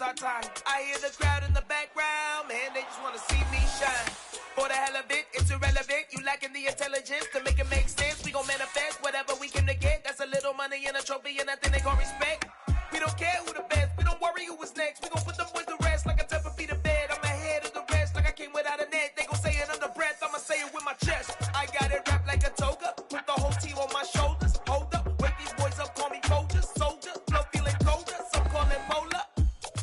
start time. I hear the crowd in the background, man, they just wanna see me shine. For the hell of it, it's irrelevant. You lacking the intelligence to make it make sense. We gon' manifest whatever we came to get. That's a little money and a trophy and nothing they gon' respect. We don't care who the best, we don't worry who was next. We gon' put them boys to rest like a temper feet of bed. I'm ahead of the rest like I came without a net. They gon' say it under breath, I'ma say it with my chest. I got it wrapped like a toga, put the whole team on my shoulders. Hold up, wake these boys up, call me Folger, soldier. Flow feeling colder, some call it polar.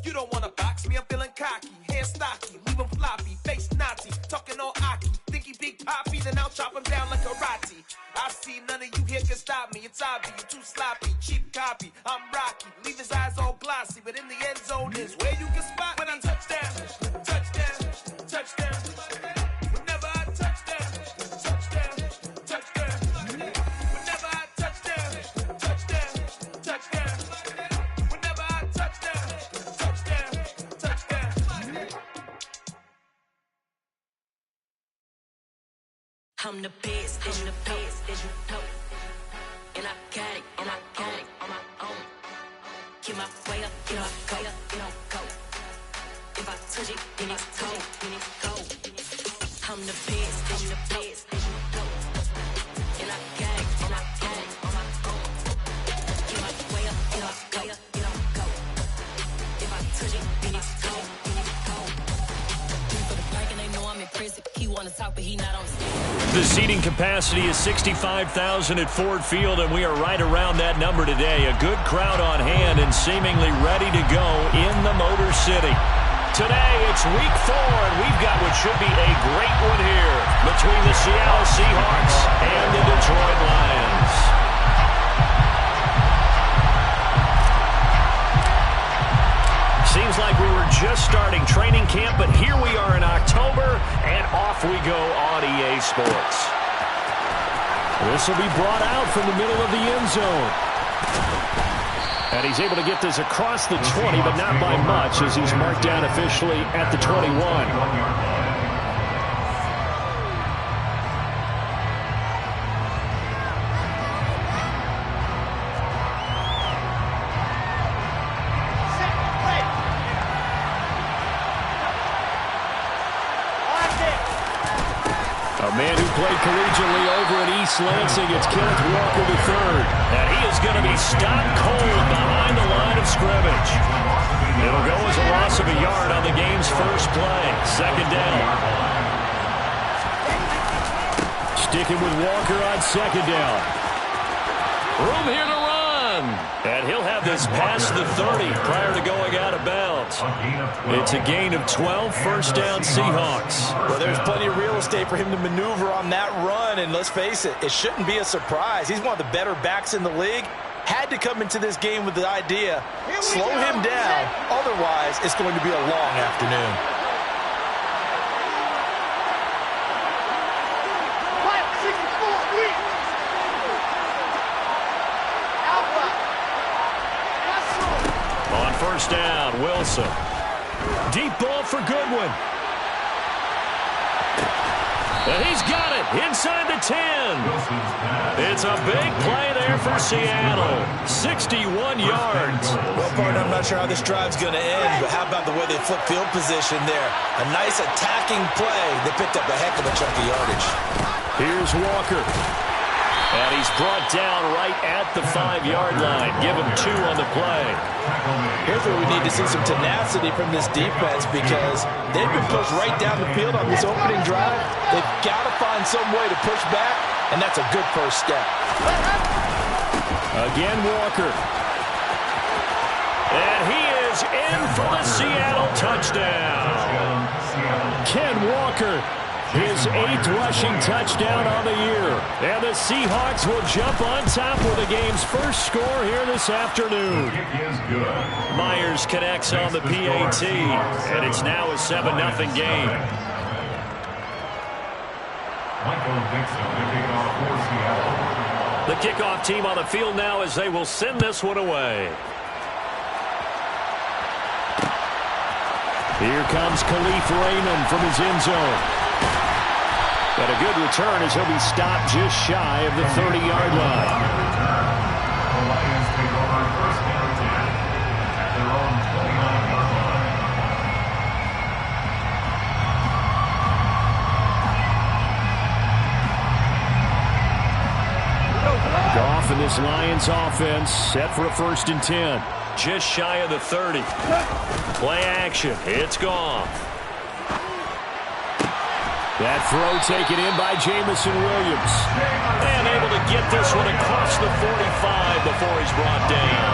You don't wanna box me, I'm feeling cocky. Hair stocky, leave him floppy, face naughty. Talking all aki, think he big poppy, then I'll chop him down like karate. I see none of you here can stop me. It's obvious, you too sloppy, cheap copy. I'm Rocky, leave his eyes all glossy, but in the end zone is where you can spot when I touchdown, touchdown, touchdown. Whenever I touchdown, touchdown, touchdown. Whenever I touchdown, touchdown, touchdown. Whenever I touchdown, touchdown, touchdown. I'm the best, I'm the best, as you know. And I got it, and I got it on my own. Get my way up, get my go, get on go. If I touch it, then it's cold, then it's cold. I'm the best, I'm the best, as you know. And I got it, and I got it on my own. Get my way up, get my go, get on go. If I touch it, then it's cold, then it's cold. For the blank and they know I'm in prison. He wanna talk, but he not on stage. The seating capacity is 65,000 at Ford Field, and we are right around that number today. A good crowd on hand and seemingly ready to go in the Motor City. Today, it's week 4, and we've got what should be a great one here between the Seattle Seahawks and the Detroit Lions. Seems like we were just starting training camp, but here we are in October, and off we go on EA Sports. This will be brought out from the middle of the end zone. And he's able to get this across the 20, but not by much, as he's marked down officially at the 21. A man who played collegiately over at East Lansing, it's Kenneth Walker III. And he is going to be stopped cold behind the line of scrimmage. It'll go as a loss of a yard on the game's first play. Second down. Sticking with Walker on second down. Room here to run. And he'll have this past the 30 prior to going out of bounds. It's a gain of 12, first down Seahawks. Well, there's plenty of real estate for him to maneuver on that run, and let's face it, it shouldn't be a surprise. He's one of the better backs in the league. Had to come into this game with the idea, slow him down, otherwise it's going to be a long afternoon. First down, Wilson. Deep ball for Goodwin. And he's got it inside the 10. It's a big play there for Seattle. 61 yards. Well, partner, I'm not sure how this drive's going to end, but how about the way they flip field position there? A nice attacking play. They picked up a heck of a chunk of yardage. Here's Walker. And he's brought down right at the 5-yard line. Give him 2 on the play. Here's where we need to see some tenacity from this defense, because they've been pushed right down the field on this opening drive. They've got to find some way to push back, and that's a good first step. Again, Walker. And he is in for the Seattle touchdown. Ken Walker. His 8th rushing touchdown on the year. And the Seahawks will jump on top with the game's first score here this afternoon. Myers connects on the PAT, and it's now a 7-0 game. The kickoff team on the field now as they will send this one away. Here comes Khalif Raymond from his end zone. But a good return as he'll be stopped just shy of the 30-yard line. The Lions take over first and 10 at their own 29-yard line. this Lions offense set for a 1st and 10. Just shy of the 30. Play action. It's gone. That throw taken in by Jamison Williams. And able to get this one across the 45 before he's brought down.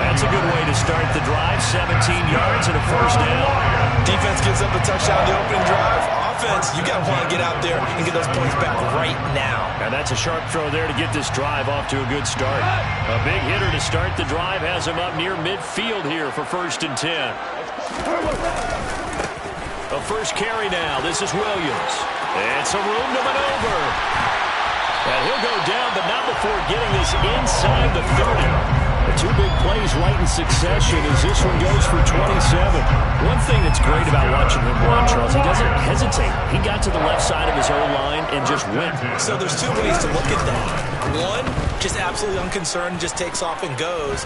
That's a good way to start the drive. 17 yards and a 1st down. Defense gives up a touchdown the opening drive. Offense, you got to want to get out there and get those points back right now. And that's a sharp throw there to get this drive off to a good start. A big hitter to start the drive has him up near midfield here for 1st and 10. A first carry now. This is Williams. It's a room to maneuver. And he'll go down, but not before getting this inside the 30. The 2 big plays right in succession as this one goes for 27. One thing that's great about watching him run, Charles, he doesn't hesitate. He got to the left side of his own line and just went. So there's 2 ways to look at that. One, just absolutely unconcerned, just takes off and goes.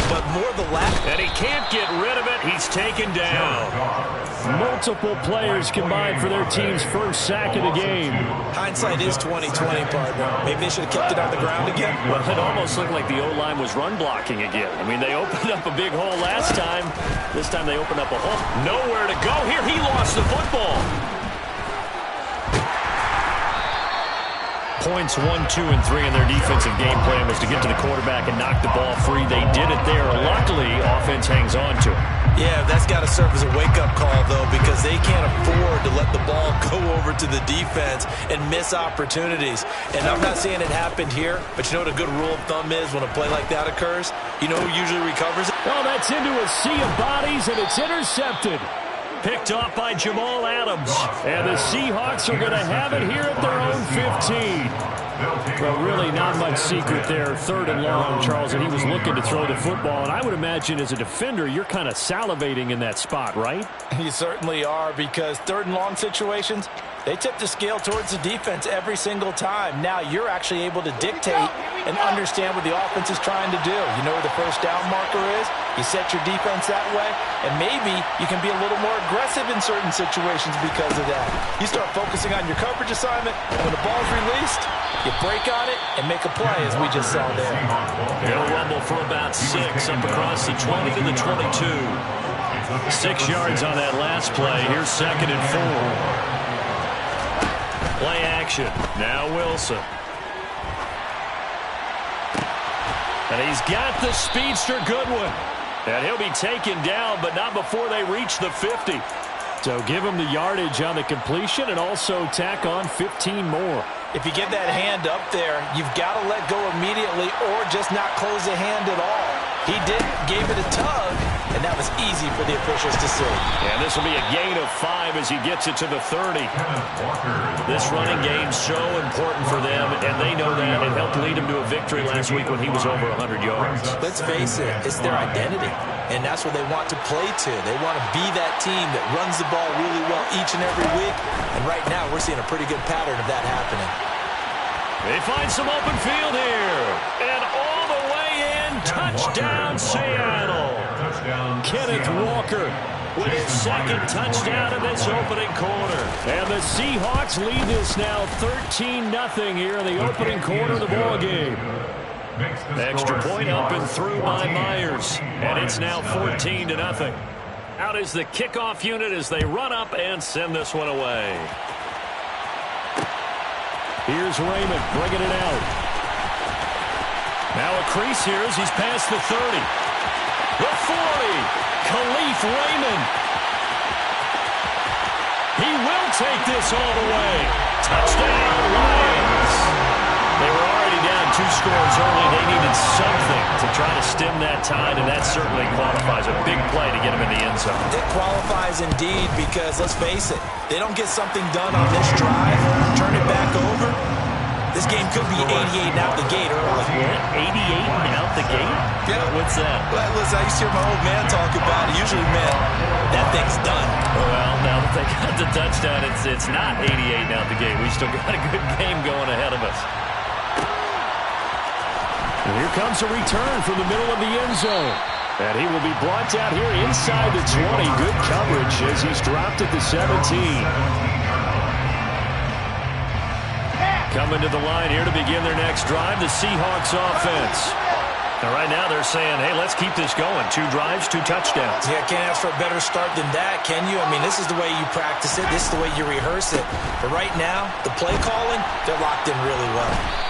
But more the latter. And he can't get rid of it. He's taken down. Multiple players combined for their team's first sack of the game. Hindsight is 20/20, partner. Maybe they should have kept it on the ground again. Well, it almost looked like the O-line was run blocking again. I mean, they opened up a big hole last time. This time they opened up a hole. Nowhere to go here. He lost the football. Points 1, 2, and 3 in their defensive game plan was to get to the quarterback and knock the ball free. They did it there. Luckily, offense hangs on to it. Yeah, that's got to serve as a wake-up call, though, because they can't afford to let the ball go over to the defense and miss opportunities. And I'm not saying it happened here, but you know what a good rule of thumb is when a play like that occurs? You know who usually recovers it? Well, that's into a sea of bodies, and it's intercepted. Picked off by Jamal Adams. And the Seahawks are going to have it here at their own 15. Well, really not much secret there. 3rd and long, Charles, and he was looking to throw the football. And I would imagine as a defender, you're kind of salivating in that spot, right? You certainly are, because 3rd and long situations, they tip the scale towards the defense every single time. Now you're actually able to dictate and understand what the offense is trying to do. You know where the first down marker is? You set your defense that way, and maybe you can be a little more aggressive in certain situations because of that. You start focusing on your coverage assignment, and when the ball's released, you break on it and make a play, as we just saw there. He'll rumble for about 6 up across the 20 to the 22. 6 yards on that last play. Here's 2nd and 4. Play action. Now Wilson. And he's got the speedster Goodwin. And he'll be taken down, but not before they reach the 50. So give him the yardage on the completion and also tack on 15 more. If you get that hand up there, you've got to let go immediately or just not close the hand at all. He didn't, gave it a tug, and that was easy for the officials to see. And this will be a gain of 5 as he gets it to the 30. This running game's so important for them, and they know that. It helped lead him to a victory last week when he was over 100 yards. Let's face it, it's their identity, and that's what they want to play to. They want to be that team that runs the ball really well each and every week, and right now we're seeing a pretty good pattern of that happening. They find some open field here, and all the way in, touchdown Seattle. Kenneth Walker with his 2nd touchdown in this opening quarter. And the Seahawks lead this now 13-0 here in the opening quarter of the ball game. Extra point up and through by Myers, and it's now 14-0. Out is the kickoff unit as they run up and send this one away. Here's Raymond bringing it out. Now a crease here as he's past the 30. The 40. Khalif Raymond. He will take this all the way. Touchdown, Lions. They were already down 2 scores early. They needed something to try to stem that tide, and that certainly qualifies. A big play to get them in the end zone. It qualifies indeed because, let's face it, they don't get something done on this drive, turn it back over, this game could be 88 and out the gate early. 88 and out the gate? Yeah. What's that? Well, listen, I used to hear my old man talk about it. Usually meant that thing's done. Well, now that they got the touchdown, it's not 88 and out the gate. We still got a good game going ahead of us. And here comes a return from the middle of the end zone. And he will be brought down here inside the 20. Good coverage as he's dropped at the 17. Coming to the line here to begin their next drive, the Seahawks offense. And right now they're saying, hey, let's keep this going. 2 drives, 2 touchdowns. Yeah, can't ask for a better start than that, can you? I mean, this is the way you practice it. This is the way you rehearse it. But right now, the play calling, they're locked in really well.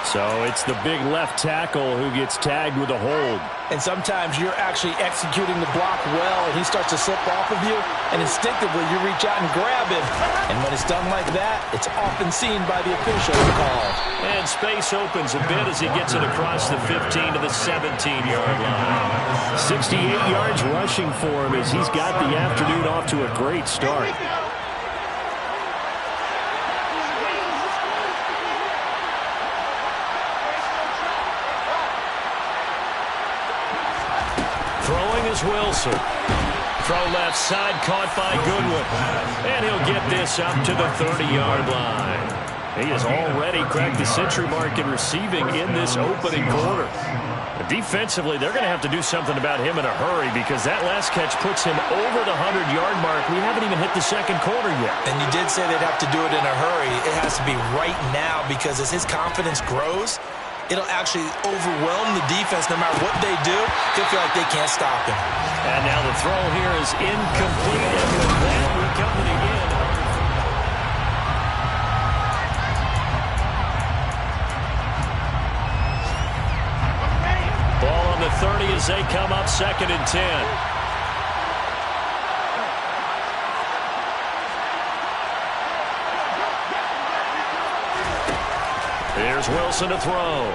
So it's the big left tackle who gets tagged with a hold. And sometimes you're actually executing the block well, and he starts to slip off of you, and instinctively you reach out and grab him. And when it's done like that, it's often seen by the official call. And space opens a bit as he gets it across the 15 to the 17-yard line. 68 yards rushing for him as he's got the afternoon off to a great start. Throwing is Wilson. Throw left side, caught by Goodwin. And he'll get this up to the 30-yard line. He has already cracked the century mark in receiving in this opening quarter. But defensively, they're going to have to do something about him in a hurry because that last catch puts him over the 100-yard mark. We haven't even hit the second quarter yet. And you did say they'd have to do it in a hurry. It has to be right now because as his confidence grows, it'll actually overwhelm the defense. No matter what they do, they'll feel like they can't stop him. And now the throw here is incomplete. And with that, we come to the end. Ball on the 30 as they come up 2nd and 10. Here's Wilson to throw.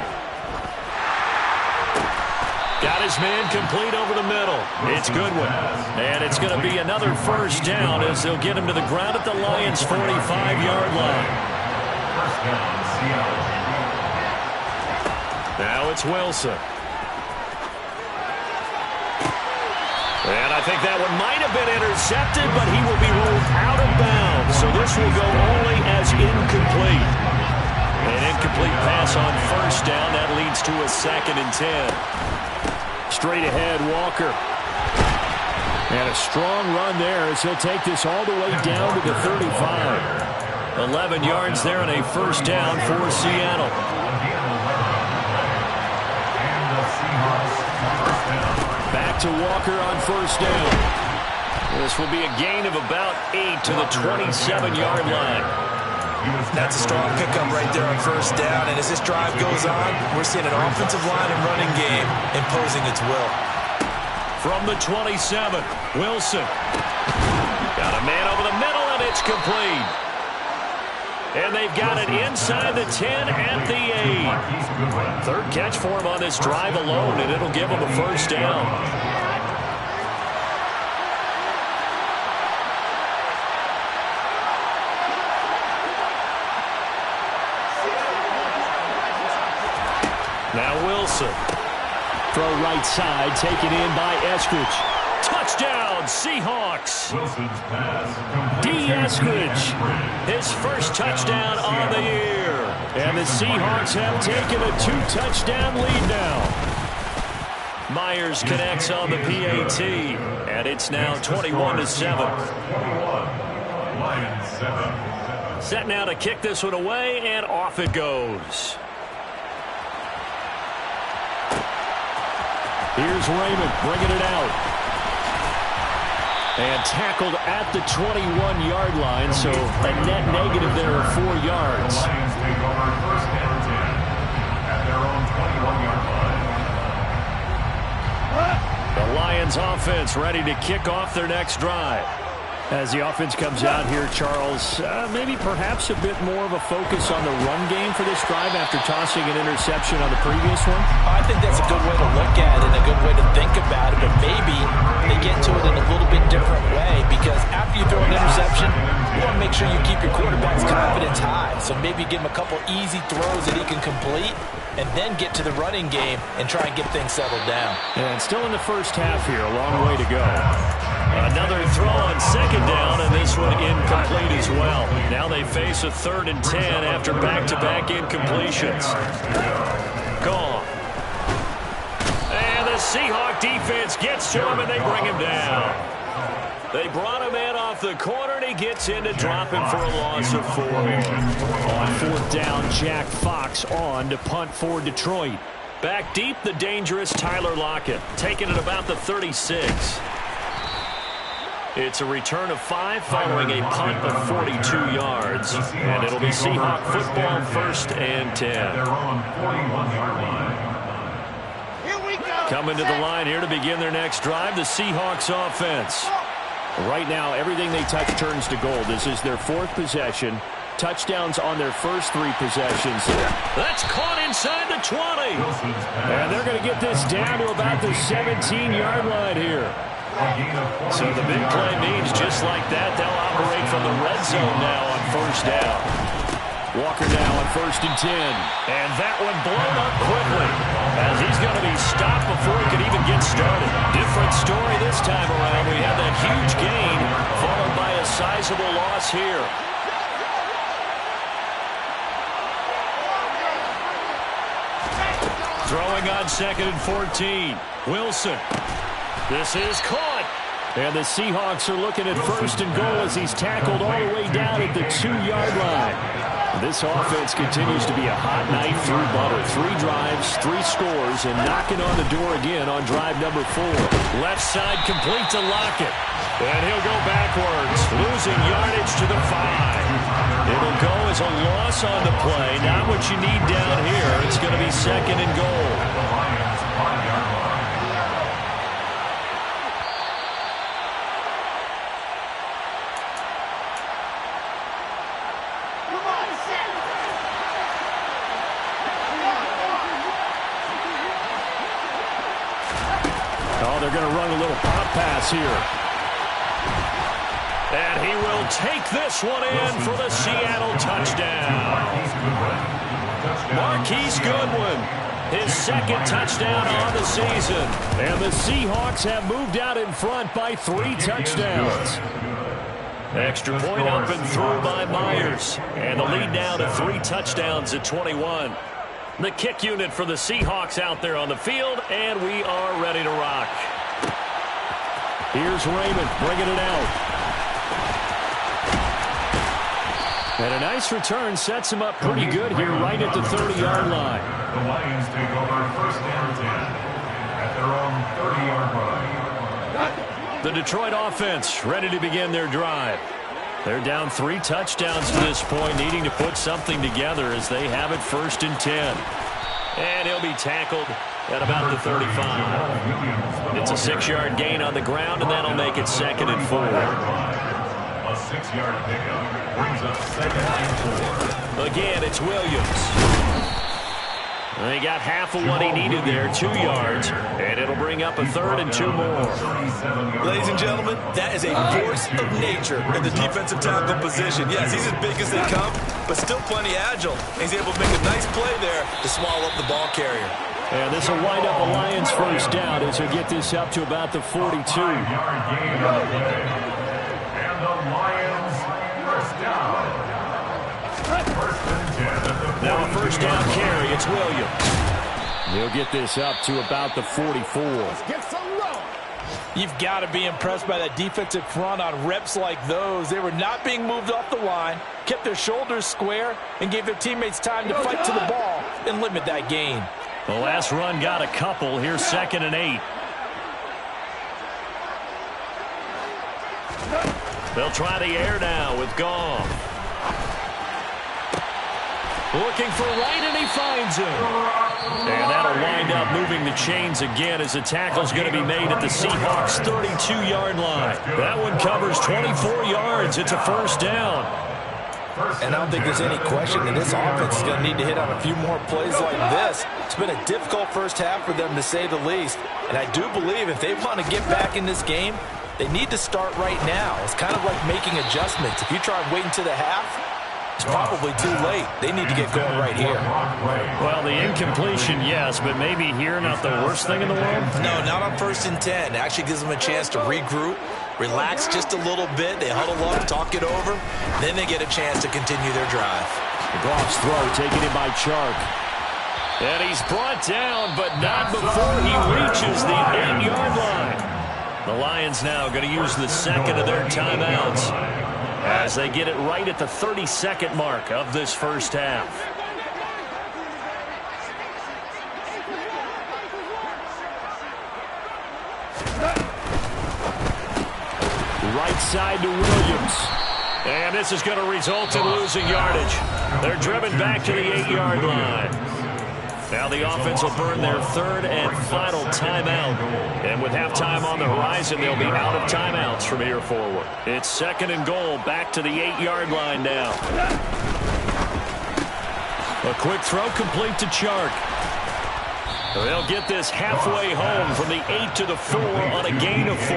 Got his man complete over the middle. It's Goodwin. And it's going to be another first down as they'll get him to the ground at the Lions' 45-yard line. Now it's Wilson. And I think that one might have been intercepted, but he will be ruled out of bounds. So this will go only as incomplete. An incomplete pass on first down. That leads to a 2nd and 10. Straight ahead, Walker. And a strong run there as he'll take this all the way down to the 35. 11 yards there and a first down for Seattle. Back to Walker on first down. This will be a gain of about 8 to the 27-yard line. That's a strong pickup right there on first down. And as this drive goes on, we're seeing an offensive line and running game imposing its will. From the 27, Wilson. Got a man over the middle, and it's complete. And they've got it inside the 10 at the 8. Third catch for him on this drive alone, and it'll give him a first down. Now Wilson. Throw right side, taken in by Eskridge. Touchdown, Seahawks. D. Eskridge, his first touchdown on the year. And the Seahawks have taken a 2-touchdown lead now. Myers connects on the PAT, and it's now 21-7. Set now to kick this one away, and off it goes. Here's Raymond bringing it out. And tackled at the 21-yard line, so a net negative there of 4 yards. Lions take over first and 10 at their own 21-yard line. The Lions offense ready to kick off their next drive. As the offense comes out here, Charles, maybe perhaps a bit more of a focus on the run game for this drive after tossing an interception on the previous one? I think that's a good way to look at it and a good way to think about it, but maybe they get to it in a little bit different way because after you throw an interception, you want to make sure you keep your quarterback's confidence high. So maybe give him a couple easy throws that he can complete and then get to the running game and try and get things settled down. And still in the first half here, a long way to go. Another throw on second down, and this one incomplete as well. Now they face a 3rd and 10 after back-to-back incompletions. Gone. And the Seahawk defense gets to him, and they bring him down. They brought him in off the corner, and he gets in to drop him for a loss of 4. On 4th down, Jack Fox on to punt for Detroit. Back deep, the dangerous Tyler Lockett, taking it about the 36. It's a return of 5 following a punt of 42 yards. And it'll be Seahawk football 1st and 10. Coming to the line here to begin their next drive, the Seahawks offense. Right now, everything they touch turns to gold. This is their 4th possession. Touchdowns on their first 3 possessions. That's caught inside the 20. And they're going to get this down to about the 17-yard line here. So the big play means just like that, they'll operate from the red zone now on 1st down. Walker now on 1st and 10. And that one blown up quickly as he's going to be stopped before he could even get started. Different story this time around. We have that huge gain followed by a sizable loss here. Throwing on 2nd and 14. Wilson. This is caught. And the Seahawks are looking at 1st and goal as he's tackled all the way down at the 2-yard line. This offense continues to be a hot knife through butter. 3 drives, 3 scores, and knocking on the door again on drive number 4. Left side complete to Lockett. And he'll go backwards, losing yardage to the 5. It'll go as a loss on the play. Not what you need down here. It's going to be 2nd and goal. Oh, they're going to run a little pop pass here. And he will take this one in for the Seattle touchdown. Marquise Goodwin, his 2nd touchdown on the season. And the Seahawks have moved out in front by 3 touchdowns. Extra point up and through by Myers. And the lead now to 3 touchdowns at 21. The kick unit for the Seahawks out there on the field, and we are ready to rock. Here's Raymond bringing it out. And a nice return sets him up pretty good here right at the 30-yard line. The Lions take over 1st and 10 at their own 30-yard line. The Detroit offense ready to begin their drive. They're down 3 touchdowns to this point, needing to put something together as they have it 1st and 10. And he'll be tackled at about the 35. It's a 6-yard gain on the ground, and that'll make it 2nd and 4. A 6-yard pickup brings up 2nd and 4. Again, it's Williams. They got half of what he needed there, 2 yards, and it'll bring up a 3rd and 2 more. Ladies and gentlemen, that is a force of nature in the defensive tackle position. Yes, he's as big as they come, but still plenty agile. He's able to make a nice play there to swallow up the ball carrier. And this will wind up a Lions 1st down as he'll get this up to about the 42. 5-yard gain on the play. And the Lions 1st down. 1st and 10 at the 42. Now a 1st down carry. It's Williams. He'll get this up to about the 44. You've got to be impressed by that defensive front on reps like those. They were not being moved off the line, kept their shoulders square, and gave their teammates time to fight to the ball and limit that gain. The last run got a couple. Here's 2nd and 8. They'll try the air now with Goff. Looking for right, and he finds him. And that'll wind up moving the chains again as the tackle's going to be made at the Seahawks' 32-yard line. That one covers 24 yards. It's a 1st down. And I don't think there's any question that this offense is going to need to hit on a few more plays like this. It's been a difficult 1st half for them, to say the least. And I do believe if they want to get back in this game, they need to start right now. It's kind of like making adjustments. If you try and wait until the half, it's probably too late. They need to get going right here. Well, the incompletion, yes, but maybe here not the worst thing in the world? No, not on 1st and 10. It actually gives them a chance to regroup, relax just a little bit. They huddle up, talk it over. Then they get a chance to continue their drive. Goff's throw taken in by Chark. And he's brought down, but not before he reaches the 8-yard line. The Lions Lions now going to use the second of their timeouts as they get it right at the 30-second mark of this first half. Right side to Williams. And this is going to result in losing yardage. They're driven back to the 8-yard line. Now the offense will burn their third and final timeout. And with halftime on the horizon, they'll be out of timeouts from here forward. It's second and goal, back to the 8-yard line now. A quick throw complete to Chark. They'll get this halfway home from the 8 to the 4 on a gain of 4.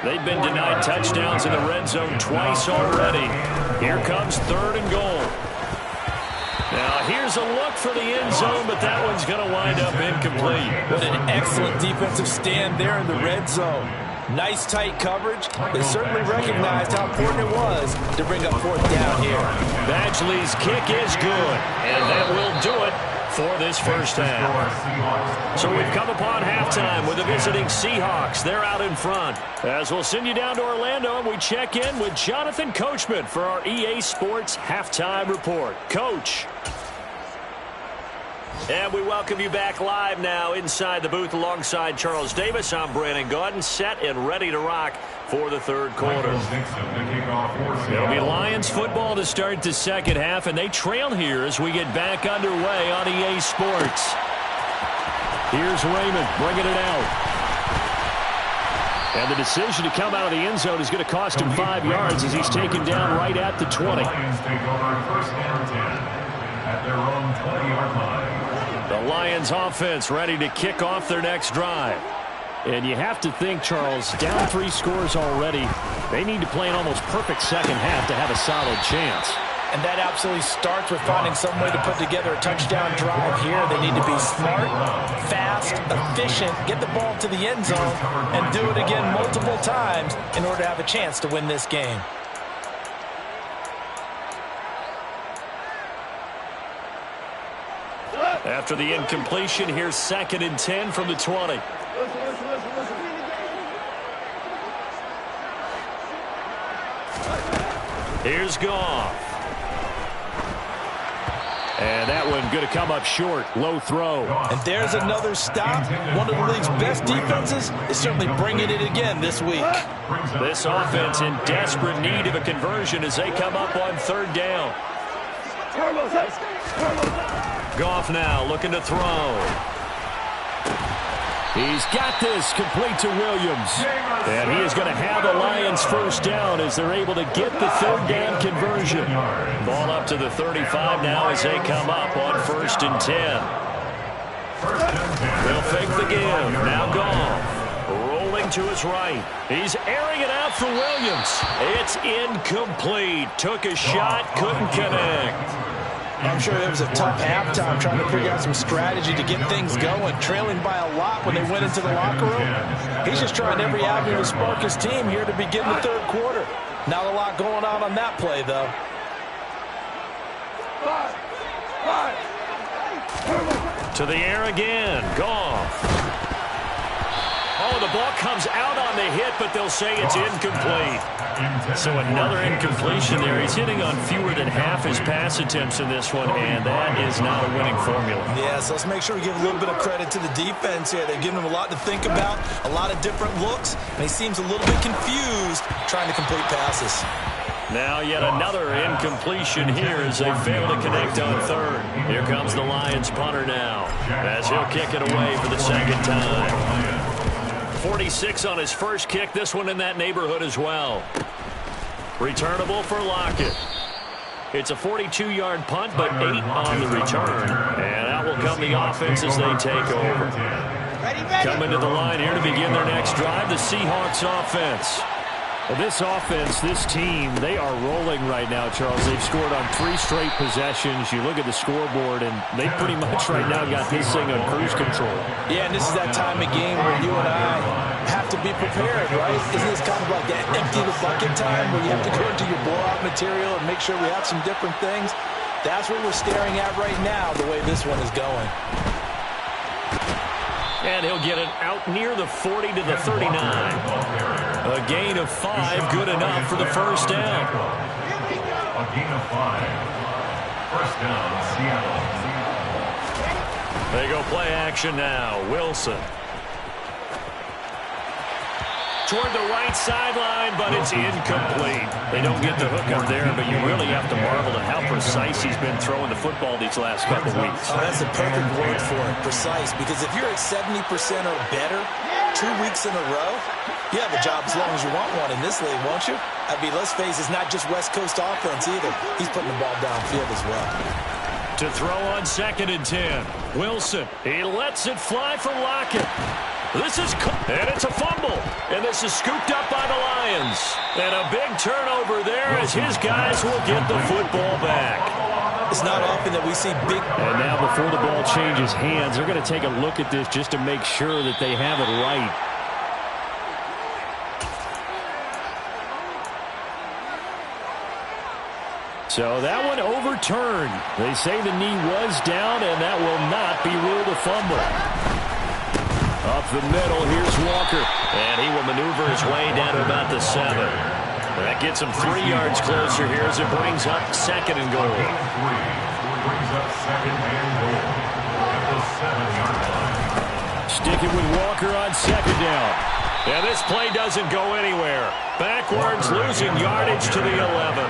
They've been denied touchdowns in the red zone twice already. Here comes third and goal. Now, here's a look for the end zone, but that one's going to wind up incomplete. What an excellent defensive stand there in the red zone. Nice tight coverage. They certainly recognized how important it was to bring up fourth down here. Badgley's kick is good, and that will do it for this first half. So we've come upon halftime with the visiting Seahawks. They're out in front. As we'll send you down to Orlando, and we check in with Jonathan Coachman for our EA Sports Halftime Report. Coach. And we welcome you back live now inside the booth alongside Charles Davis. I'm Brandon Gaudin, set and ready to rock for the third quarter. It'll be Lions football to start the second half, and they trail here as we get back underway on EA Sports. Here's Raymond bringing it out. And the decision to come out of the end zone is going to cost him 5 yards as he's taken down right at the 20. Lions take over first and 10 at their own 20-yard line. The Lions offense ready to kick off their next drive. And you have to think, Charles, down 3 scores already. They need to play an almost perfect second half to have a solid chance. And that absolutely starts with finding some way to put together a touchdown drive here. They need to be smart, fast, efficient, get the ball to the end zone, and do it again multiple times in order to have a chance to win this game. After the incompletion, here's second and 10 from the 20. Here's Goff. And that one going to come up short. Low throw. And there's another stop. One of the league's best defenses is certainly bringing it again this week. This offense in desperate need of a conversion as they come up on third down. Goff now looking to throw. He's got this complete to Williams. And he is going to have the Lions first down as they're able to get the third down conversion. Ball up to the 35 now as they come up on first and 10. They'll fake the give. Now Goff rolling to his right. He's airing it out for Williams. It's incomplete. Took a shot, couldn't connect. I'm sure it was a tough halftime trying to figure out some strategy to get things going, trailing by a lot when they went into the locker room. He's just trying every avenue to spark his team here to begin the third quarter. Not a lot going on that play, though. To the air again. Goff. Oh, the ball comes out on the hit, but they'll say it's incomplete. So another incompletion there. He's hitting on fewer than half his pass attempts in this one, and that is not a winning formula. Yeah, so let's make sure we give a little bit of credit to the defense here. They've given him a lot to think about, a lot of different looks, and he seems a little bit confused trying to complete passes. Now yet another incompletion here as they fail to connect on third. Here comes the Lions punter now as he'll kick it away for the second time. 46 on his first kick. This one in that neighborhood as well. Returnable for Lockett. It's a 42-yard punt, but 8 on the return. And out will come the offense as they take over. Coming to the line here to begin their next drive, the Seahawks offense. Well, this offense, this team, they are rolling right now, Charles. They've scored on 3 straight possessions. You look at the scoreboard, and they pretty much right now got this thing on cruise control. Yeah, and this is that time of game where you and I have to be prepared, right? Isn't this kind of like that empty the bucket time where you have to go into your blowout material and make sure we have some different things? That's what we're staring at right now, the way this one is going. And he'll get it out near the 40 to the 39. A gain of 5, good enough for the first down. A gain of 5. First down, Seattle. They go play action now. Wilson. Toward the right sideline, but it's incomplete. They don't get the hook up there, but you really have to marvel at how precise he's been throwing the football these last couple weeks. Oh, that's a perfect word for it, precise, because if you're at 70% or better 2 weeks in a row, you have a job as long as you want one in this league, won't you? I mean, let's face it, it's not just West Coast offense either. He's putting the ball downfield as well. To throw on 2nd and 10. Wilson, he lets it fly for Lockett. This is, and it's a fumble. And this is scooped up by the Lions. And a big turnover there as his guys will get the football back. It's not often that we see big. And now before the ball changes hands, they're going to take a look at this just to make sure that they have it right. So that one overturned. They say the knee was down, and that will not be ruled a fumble. Up the middle, here's Walker. And he will maneuver his way down to about the 7. That gets him 3 yards closer here as it brings up 2nd and goal. Brings up 2nd and goal at the 7-yard line. Sticking with Walker on 2nd down. And this play doesn't go anywhere. Backwards, losing yardage to the 11.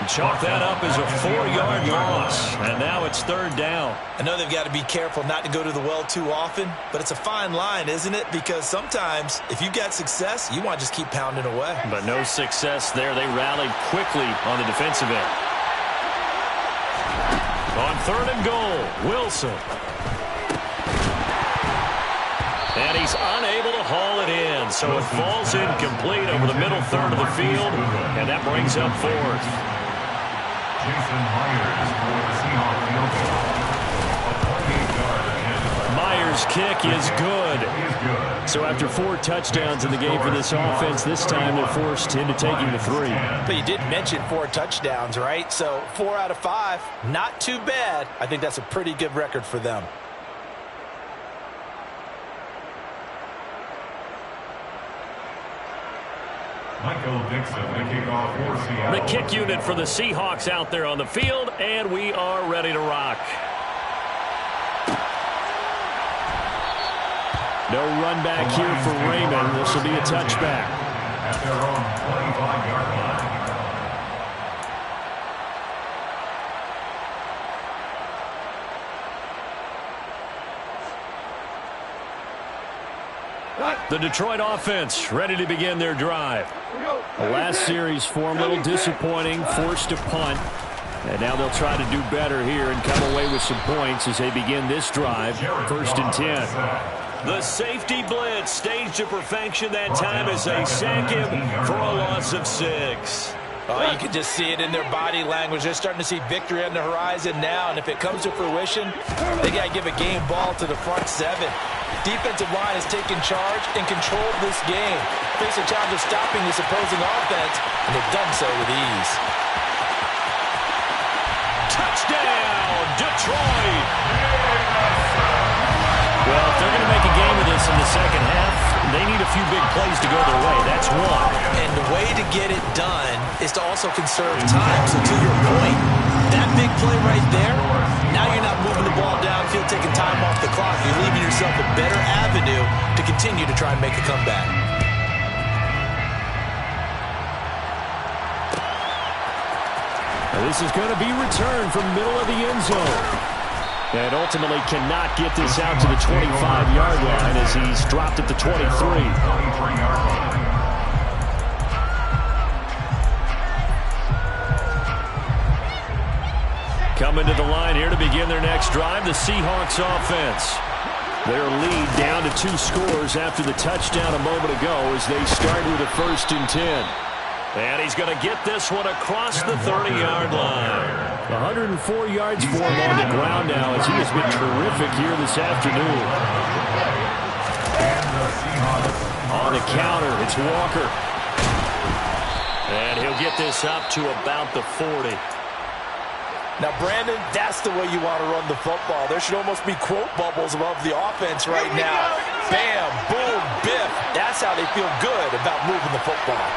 Chalk that up as a 4-yard loss. And now it's 3rd down. I know they've got to be careful not to go to the well too often, but it's a fine line, isn't it? Because sometimes if you've got success, you want to just keep pounding away. But no success there. They rallied quickly on the defensive end. On 3rd and goal, Wilson. And he's unable to haul it in, so it falls incomplete over the middle third of the field, and that brings up 4th. Jason Myers for the Seahawks field goal. A 28-yard attempt. Myers' kick is good. So after 4 touchdowns in the game for this offense, this time they're forced into taking the 3. But you did mention 4 touchdowns, right? So 4 out of 5, not too bad. I think that's a pretty good record for them. Michael Dixon, the kickoff for Seattle. The kick unit for the Seahawks out there on the field, and we are ready to rock. No run back here for Raymond. This will be a touchback. At their own 25-yard line. The Detroit offense ready to begin their drive. The last series for them, a little disappointing, forced to punt. And now they'll try to do better here and come away with some points as they begin this drive. 1st and 10. The safety blitz staged to perfection that time as they sack him for a loss of 6. Oh, you can just see it in their body language. They're starting to see victory on the horizon now, and if it comes to fruition, they got to give a game ball to the front 7. Defensive line has taken charge and controlled this game. Face a challenge of stopping this opposing offense, and they've done so with ease. Touchdown, Detroit! Well, if they're going to make a game of this in the second half, they need a few big plays to go their way. That's one. And the way to get it done is to also conserve time. So to your point, that big play right there, now you're not moving the ball downfield, taking time off the clock. You're leaving yourself a better avenue to continue to try and make a comeback. Now this is going to be returned from middle of the end zone. And ultimately cannot get this out to the 25-yard line as he's dropped at the 23. Coming to the line here to begin their next drive, the Seahawks offense. Their lead down to 2 scores after the touchdown a moment ago as they start with a 1st and 10. And he's going to get this one across the 30-yard line. 104 yards for him on the ground now as he has been terrific here this afternoon. On the counter, it's Walker. And he'll get this up to about the 40. Now, Brandon, that's the way you want to run the football. There should almost be quote bubbles above the offense right now. Bam, boom, biff. That's how they feel good about moving the football.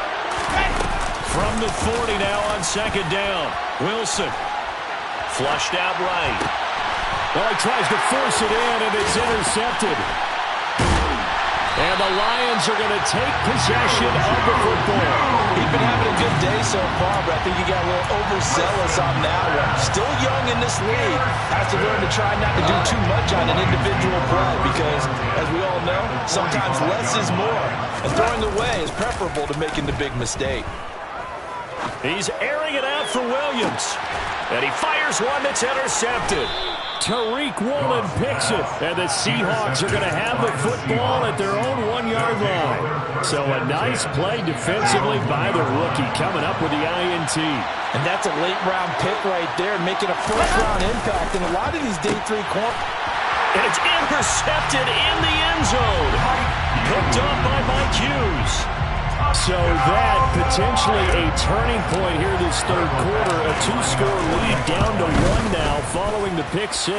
From the 40 now on second down. Wilson. Flushed out right. Well, he tries to force it in, and it's intercepted. And the Lions are going to take possession of the football. He's been having a good day so far, but I think he got a little overzealous on that one. Still young in this league. Has to learn to try not to do too much on an individual play because, as we all know, sometimes less is more. And throwing away is preferable to making the big mistake. He's airing it out for Williams. And he fires one that's intercepted. Tariq Woolen picks it. And the Seahawks are going to have the football at their own 1-yard line. So a nice play defensively by the rookie coming up with the INT. And that's a late-round pick right there, making a first-round impact. And a lot of these day 3 corners. And it's intercepted in the end zone. Picked up by Mike Hughes. So that potentially a turning point here this third quarter. A 2-score lead down to 1 now following the pick 6.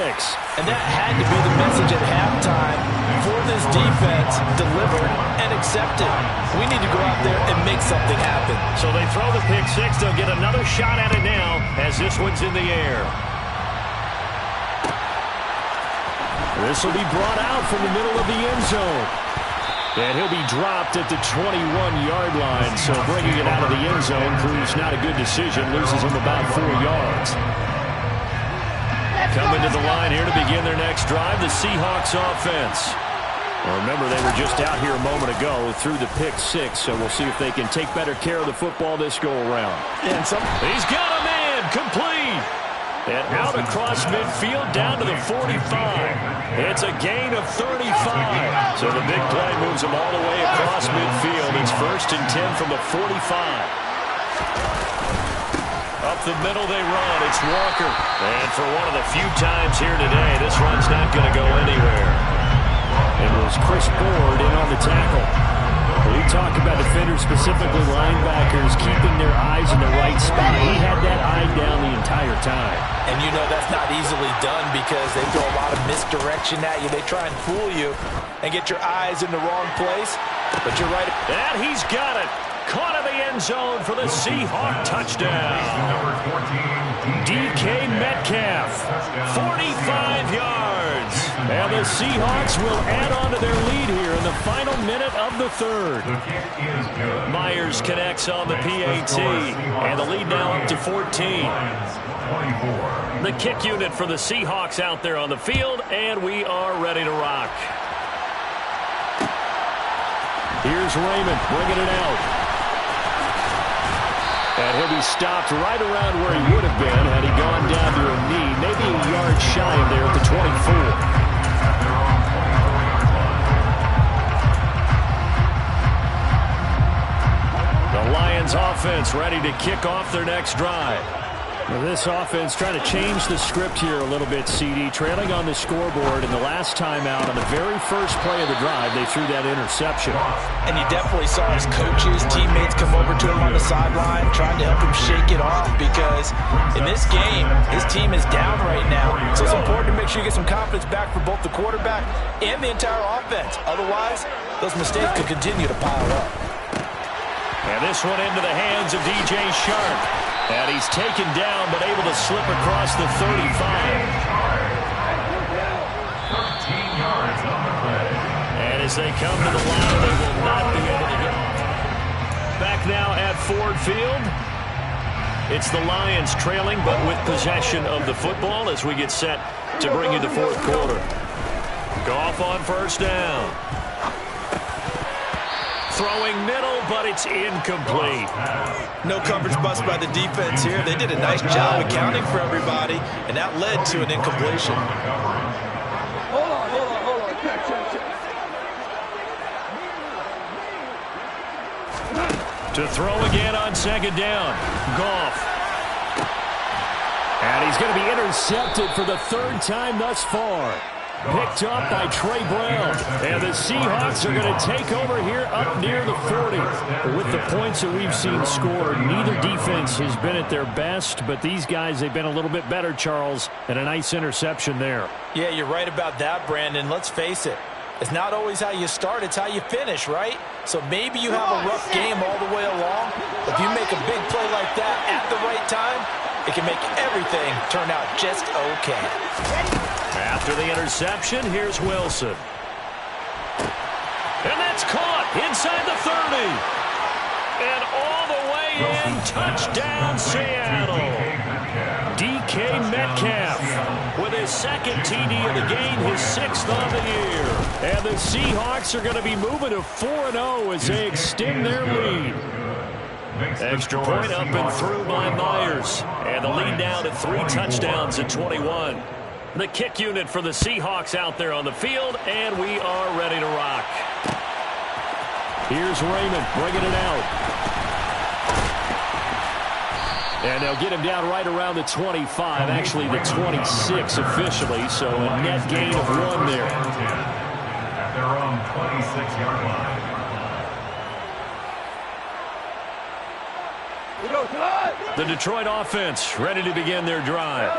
And that had to be the message at halftime for this defense. Delivered and accepted. We need to go out there and make something happen. So they throw the pick 6. They'll get another shot at it now as this one's in the air. This will be brought out from the middle of the end zone. And he'll be dropped at the 21-yard line. So bringing it out of the end zone proves not a good decision. Loses him about 4 yards. Coming to the line here to begin their next drive, the Seahawks offense. Well, remember, they were just out here a moment ago through the pick 6. So we'll see if they can take better care of the football this go-around. He's got a man complete. And out across midfield down to the 45. It's a gain of 35. So the big play moves them all the way across midfield. It's 1st and 10 from the 45. Up the middle they run. It's Walker. And for one of the few times here today, this run's not going to go anywhere. It was Chris Board in on the tackle. We talk about defenders, specifically linebackers, keeping their eyes in the right spot. He had that eye down the entire time. And you know that's not easily done because they throw a lot of misdirection at you. They try and fool you and get your eyes in the wrong place. But you're right. And he's got it. Caught in the end zone for the Seahawk touchdown. DK Metcalf, 45 yards. And the Seahawks will add on to their lead here in the final minute of the third. Myers connects on the PAT. And the lead now up to 14. The kick unit for the Seahawks out there on the field. And we are ready to rock. Here's Raymond bringing it out. And he'll be stopped right around where he would have been had he gone down to a knee, maybe a yard shy of there at the 24. The Lions offense ready to kick off their next drive. Well, this offense trying to change the script here a little bit, CD. Trailing on the scoreboard, and the last time out on the very first play of the drive, they threw that interception. And you definitely saw his coaches, teammates come over to him on the sideline, trying to help him shake it off because in this game, his team is down right now. So it's important to make sure you get some confidence back for both the quarterback and the entire offense. Otherwise, those mistakes could continue to pile up. And this one into the hands of DJ Sharp. And he's taken down, but able to slip across the 35. 13 yards on the play. And as they come to the line, they will not be able to get back now at Ford Field. It's the Lions trailing, but with possession of the football as we get set to bring you the fourth quarter. Goff on first down. Throwing middle, but it's incomplete. No coverage bust by the defense here. They did a nice job accounting for everybody, and that led to an incompletion. Hold on. Check. To throw again on second down. Goff. And he's going to be intercepted for the third time thus far. Picked up by Trey Brown. And the Seahawks are going to take over here up near the 40. With the points that we've seen scored, neither defense has been at their best, but these guys, they've been a little bit better, Charles, and a nice interception there. Yeah, you're right about that, Brandon. Let's face it. It's not always how you start, it's how you finish, right? So maybe you have a rough game all the way along. If you make a big play like that at the right time, it can make everything turn out just okay. After the interception, here's Wilson. And that's caught inside the 30. And all the way in, touchdown Seattle. DK Metcalf with his second TD of the game, his 6th on the year. And the Seahawks are going to be moving to 4-0 as they extend their lead. Extra point up and through by Myers. And the lead down to 3 touchdowns at 21. The kick unit for the Seahawks out there on the field, and we are ready to rock. Here's Raymond bringing it out. And they'll get him down right around the 25, actually the 26 officially, so a net gain of 1 there. At their own 26-yard line. The Detroit offense ready to begin their drive.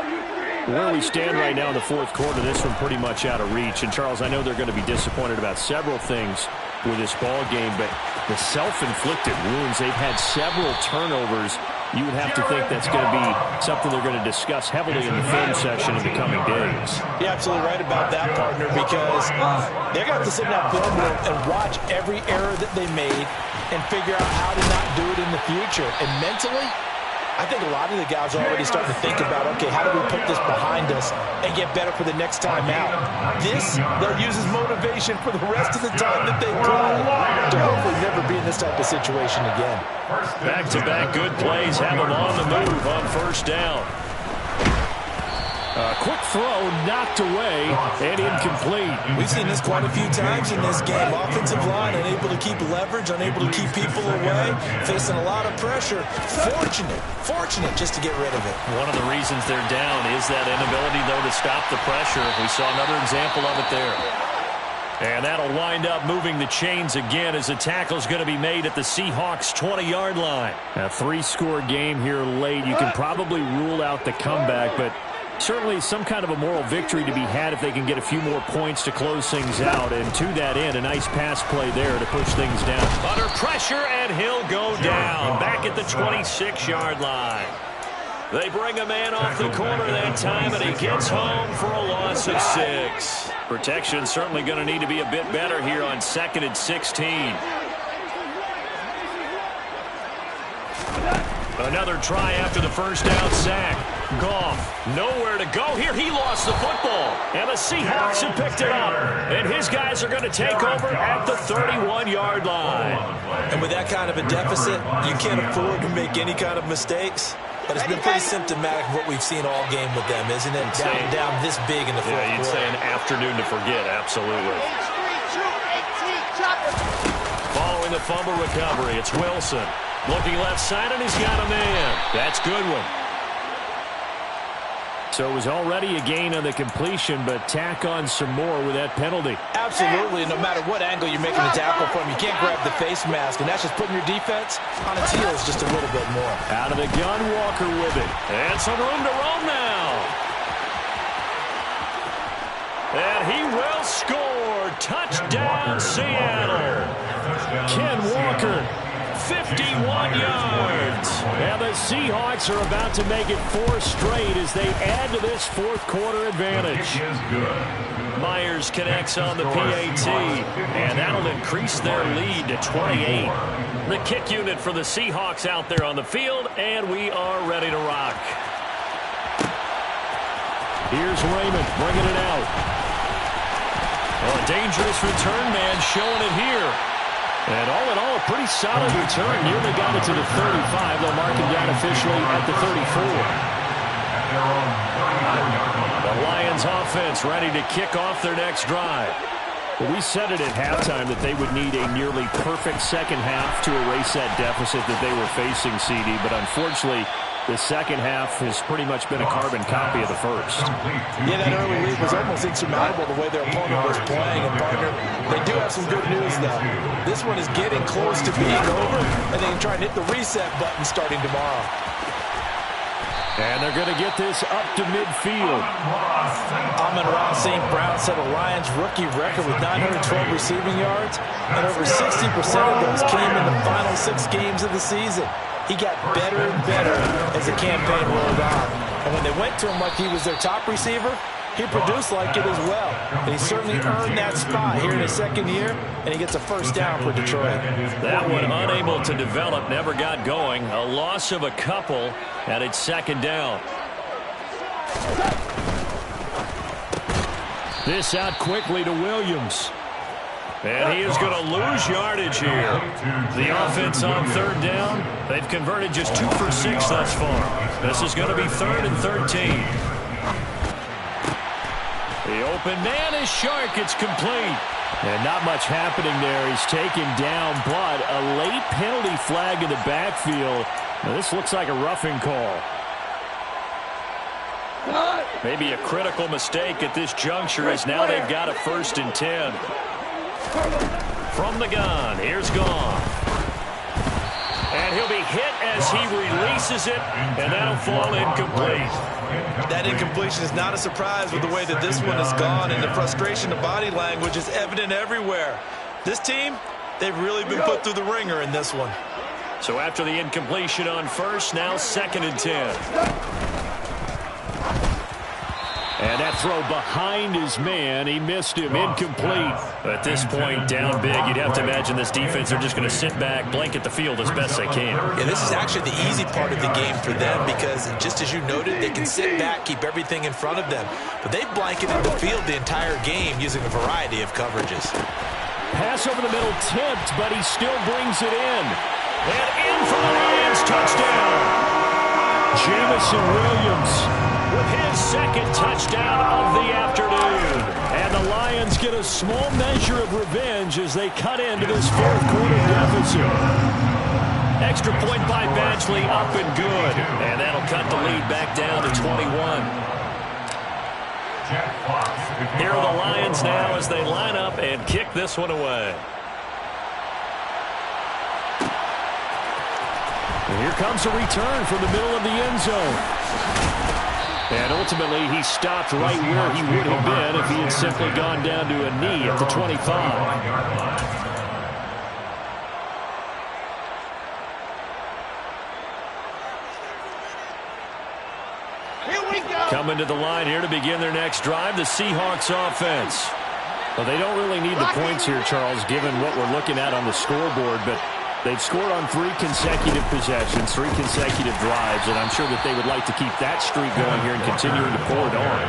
Where we stand right now in the fourth quarter, this one pretty much out of reach. And, Charles, I know they're going to be disappointed about several things with this ball game, but the self-inflicted wounds, they've had several turnovers. You would have to think that's going to be something they're going to discuss heavily in the film section in the coming days. You're absolutely right about that, partner, because they're going to have to sit in that film room and watch every error that they made and figure out how to not do it in the future. And mentally, I think a lot of the guys are already starting to think about, okay, how do we put this behind us and get better for the next time out? This, they'll use as motivation for the rest of the time that they play to hopefully never be in this type of situation again. Back-to-back good plays have them on the move on first down. A quick throw knocked away and incomplete. We've seen this quite a few times in this game. Offensive line unable to keep leverage, unable to keep people away, facing a lot of pressure. Fortunate just to get rid of it. One of the reasons they're down is that inability, though, to stop the pressure. We saw another example of it there. And that'll wind up moving the chains again as the tackle's going to be made at the Seahawks' 20-yard line. A 3-score game here late. You can probably rule out the comeback, but certainly some kind of a moral victory to be had if they can get a few more points to close things out. And to that end, a nice pass play there to push things down. Under pressure, and he'll go down back at the 26-yard line. They bring a man off the corner that time, and he gets home for a loss of 6. Protection certainly going to need to be a bit better here on 2nd and 16. Another try after the first down sack. Goff, nowhere to go here. He lost the football, and the Seahawks have picked it up. And his guys are going to take over at the 31-yard line. And with that kind of a deficit, you can't afford to make any kind of mistakes. But it's been pretty symptomatic of what we've seen all game with them, isn't it? Down this big in the fourth quarter. You'd say an afternoon to forget, absolutely. Following the fumble recovery, it's Wilson. Looking left side, and he's got a man. That's good one. So it was already a gain on the completion, but tack on some more with that penalty. Absolutely. No matter what angle you're making the tackle from, you can't grab the face mask, and that's just putting your defense on its heels just a little bit more. Out of the gun, Walker with it. And some room to roam now. And he will score. Touchdown, Seattle. Ken Walker. 51 yards. And the Seahawks are about to make it 4 straight as they add to this fourth quarter advantage. Myers connects on the PAT, and that'll increase their lead to 28. The kick unit for the Seahawks out there on the field, and we are ready to rock. Here's Raymond bringing it out. Oh, a dangerous return man showing it here. And all in all, a pretty solid return. Nearly got it to the 35. They'll mark him down officially at the 34. The Lions offense ready to kick off their next drive. Well, we said it at halftime that they would need a nearly perfect second half to erase that deficit that they were facing, CD. But unfortunately, the second half has pretty much been a carbon copy of the first. Yeah, that early lead was almost insurmountable the way their opponent was playing. And, partner, they do have some good news, though. This one is getting close to being over, and they can try and hit the reset button starting tomorrow. And they're going to get this up to midfield. Amon-Ra St. Brown set a Lions rookie record with 912 receiving yards, and over 60% of those came in the final 6 games of the season. He got better and better as the campaign rolled on. And when they went to him like he was their top receiver, he produced like it as well. And he certainly earned that spot here in his second year, and he gets a first down for Detroit. That one unable to develop, never got going. A loss of a couple, and it's second down. This out quickly to Williams. And he is going to lose yardage here. The offense on third down. They've converted just 2 for 6 thus far. This is going to be 3rd and 13. The open man is Shark. It's complete. And not much happening there. He's taken down, but a late penalty flag in the backfield. Now, this looks like a roughing call. Maybe a critical mistake at this juncture, as now they've got a 1st and 10. From the gun, here's Goff. And he'll be hit as he releases it, and that'll fall incomplete. That incompletion is not a surprise with the way that this one has gone, and the frustration of body language is evident everywhere. This team, they've really been put through the ringer in this one. So after the incompletion on 1st, now 2nd and 10. And that throw behind his man. He missed him. Incomplete. At this point, down big. You'd have to imagine this defense, they're just going to sit back, blanket the field as best they can. Yeah, this is actually the easy part of the game for them because, just as you noted, they can sit back, keep everything in front of them. But they've blanketed the field the entire game using a variety of coverages. Pass over the middle tipped, but he still brings it in. And in for the Lions. Touchdown. Jamison Williams with his 2nd touchdown of the afternoon. And the Lions get a small measure of revenge as they cut into this 4th quarter deficit. Extra point by Badgley, up and good. And that'll cut the lead back down to 21. Here are the Lions now as they line up and kick this one away. And here comes a return from the middle of the end zone. And ultimately, he stopped right where he would have been if he had simply gone down to a knee at the 25. Coming to the line here to begin their next drive, the Seahawks offense. Well, they don't really need the points here, Charles, given what we're looking at on the scoreboard, but they've scored on 3 consecutive possessions, 3 consecutive drives, and I'm sure that they would like to keep that streak going here and continuing to pour it on.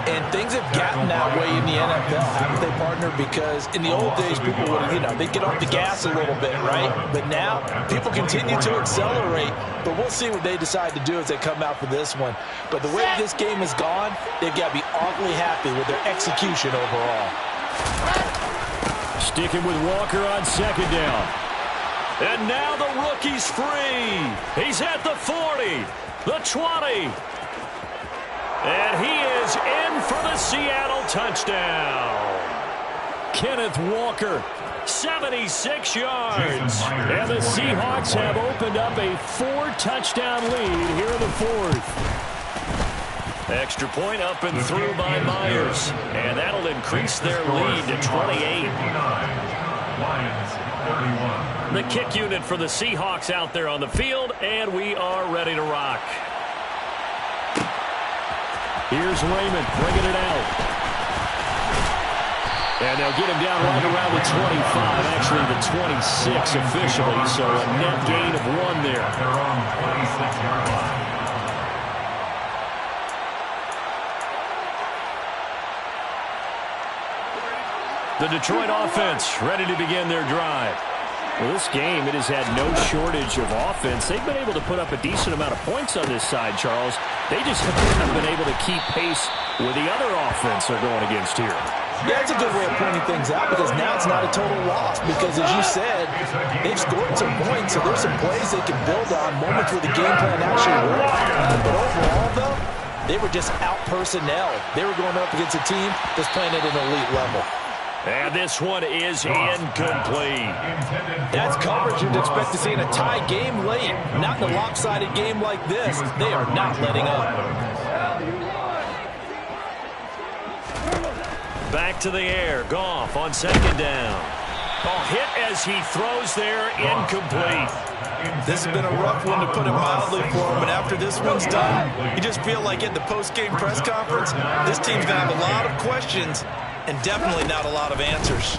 And things have gotten that way in the NFL, haven't they, partner? Because in the old days, people would, they'd get off the gas a little bit, right? But now, people continue to accelerate, but we'll see what they decide to do as they come out for this one. But the way this game has gone, they've got to be awfully happy with their execution overall. Sticking with Walker on 2nd down. And now the rookie's free. He's at the 40, the 20. And he is in for the Seattle touchdown. Kenneth Walker, 76 yards. And the Seahawks have opened up a 4-touchdown lead here in the 4th. Extra point up and through by Myers. And that'll increase their lead to 28. The kick unit for the Seahawks out there on the field, and we are ready to rock. Here's Raymond bringing it out. And they'll get him down right around the 25, actually the 26 officially, so a net gain of 1 there. They're on the 26-yard line. The Detroit offense ready to begin their drive. Well, this game, it has had no shortage of offense. They've been able to put up a decent amount of points on this side, Charles. They just haven't been able to keep pace with the other offense they're going against here. Yeah, that's a good way of pointing things out because now it's not a total loss because, as you said, they've scored some points, so there's some plays they can build on, moments where the game plan actually worked. But overall, though, they were just out personnel. They were going up against a team that's playing at an elite level. And this one is incomplete. That's coverage you'd expect to see in a tie game late. Not in a lopsided game like this. They are not letting up. Back to the air. Goff on second down. Hit as he throws there, incomplete. This has been a rough one, to put it mildly, for him. And after this one's done, you just feel like at the post-game press conference, this team's going to have a lot of questions and definitely not a lot of answers.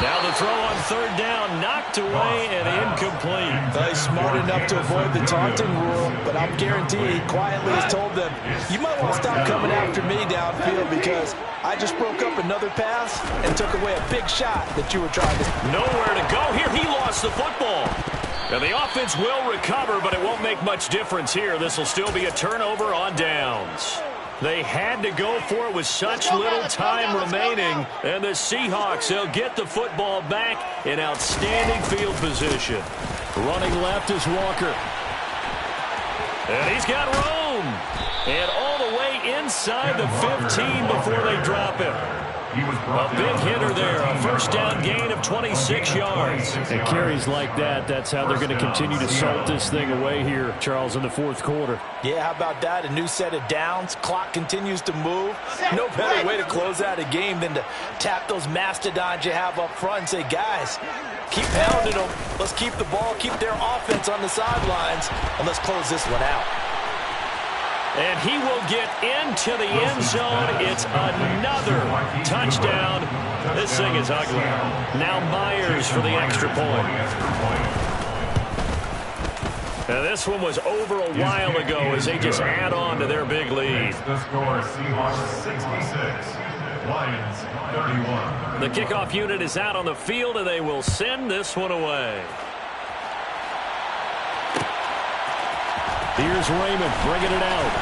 Now the throw on third down, knocked away and incomplete. He's smart enough to avoid the taunting rule, but I'll guarantee he quietly has told them, you might want to stop coming after me downfield because I just broke up another pass and took away a big shot that you were trying to... Nowhere to go here. He lost the football. And the offense will recover, but it won't make much difference here. This will still be a turnover on downs. They had to go for it with such little time remaining. And the Seahawks, they'll get the football back in outstanding field position. Running left is Walker. And he's got room. And all the way inside the 15 before they drop him. A big hitter there, a first down gain of 26 yards. And carries like that, that's how they're going to continue to salt this thing away here, Charles, in the fourth quarter. Yeah, how about that? A new set of downs. Clock continues to move. No better way to close out a game than to tap those mastodons you have up front and say, guys, keep pounding them. Let's keep the ball, keep their offense on the sidelines, and let's close this one out. And he will get into the end zone. It's another touchdown. This thing is ugly. Now Myers for the extra point. Now this one was over a while ago as they just add on to their big lead. The score, Seahawks 66, Lions 31. The kickoff unit is out on the field, and they will send this one away. Here's Raymond bringing it out.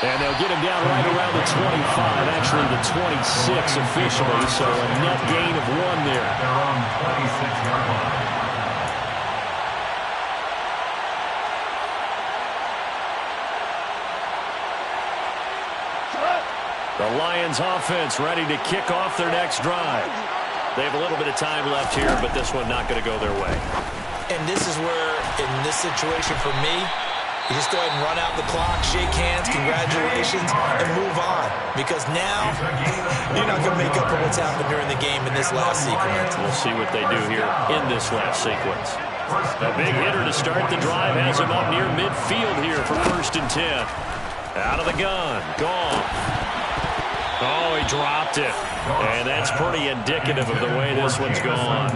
And they'll get him down right around the 25, actually the 26 officially, so a net gain of 1 there. Their own 26-yard line. The Lions offense ready to kick off their next drive. They have a little bit of time left here, but this one not going to go their way. And this is where, in this situation for me, you just go ahead and run out the clock, shake hands, congratulations, and move on. Because now, you're not going to make up for what's happened during the game in this last sequence. We'll see what they do here in this last sequence. A big hitter to start the drive has him up near midfield here for 1st and 10. Out of the gun, gone. Oh, he dropped it. And that's pretty indicative of the way this one's gone.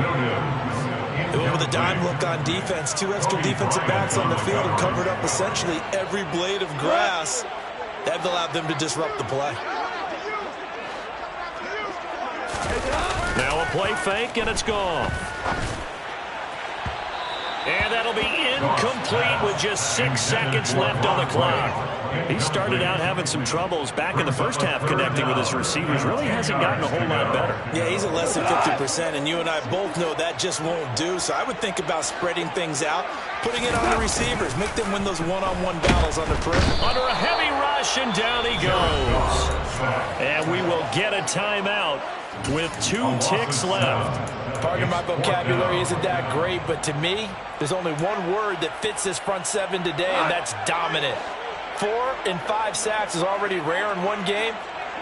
They went with a dime look on defense. 2 extra defensive backs on the field and covered up essentially every blade of grass. That allowed them to disrupt the play. Now a play fake, and it's gone. And that'll be incomplete with just 6 seconds left on the clock. He started out having some troubles back in the first half connecting with his receivers. Really hasn't gotten a whole lot better. Yeah, he's at less than 50%, and you and I both know that just won't do. So I would think about spreading things out, putting it on the receivers, make them win those one-on-one battles on the perimeter. Under a heavy rush, and down he goes. And we will get a timeout with 2 ticks left. Pardon my vocabulary isn't that great, but to me, there's only one word that fits this front 7 today, and that's dominant. 4 and 5 sacks is already rare in one game.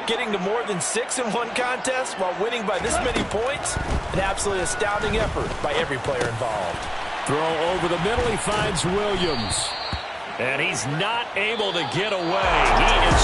Getting to more than 6 in one contest while winning by this many points, an absolutely astounding effort by every player involved. Throw over the middle, he finds Williams. And he's not able to get away. He is